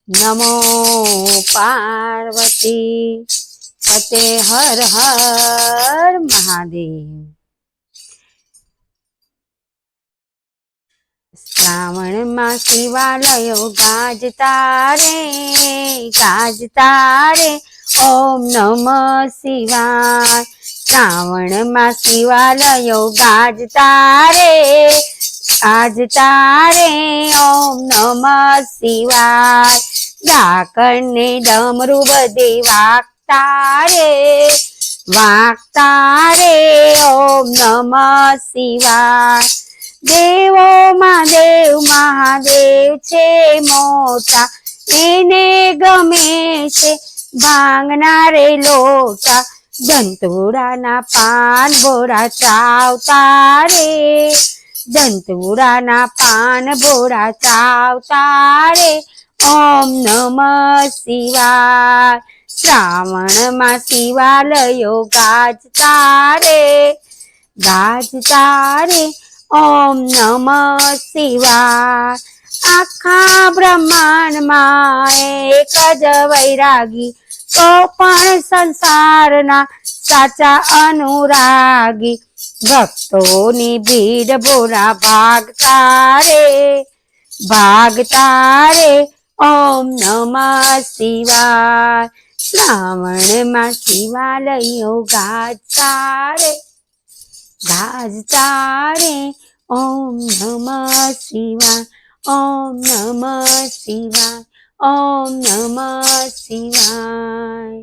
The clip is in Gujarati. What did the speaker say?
નમો પાર્વતી પતે હર હર મહાદેવ। શ્રાવણમાં શિવાલયો ગાજતા રે ઓમ નમઃ શિવાય। શ્રાવણમાં શિવાલયો ગાજતા રે ઓમ નમઃ શિવાય। ડાકણ ને ડમરું બધે વાગતા રે ઓમ નમઃ શિવાય। દેવોમાં દેવ મહાદેવ છે મોટા, એને ગમે છે ભાંગનારે લોટા। ધંતુરાના પાન ભોળા ચાવતા રે, ધંતુરાના પાન ભોળા ચાવતા રે ઓમ નમઃ શિવાય। શ્રાવણમાં શિવાલયો ગાજતા રે ઓમ નમઃ શિવાય। આખા બ્રહ્માંડમાં એક જ વૈરાગી, તો પણ સંસારના સાચા અનુરાગી। ભક્તોની ભીડ ભોળા ભાગતા રે ઓમ નમઃ શિવાય। શ્રાવણમાં શિવાલયો ગાજતા રે ઓમ નમઃ શિવાય, ઓમ નમઃ શિવાય, ઓમ નમઃ શિવાય।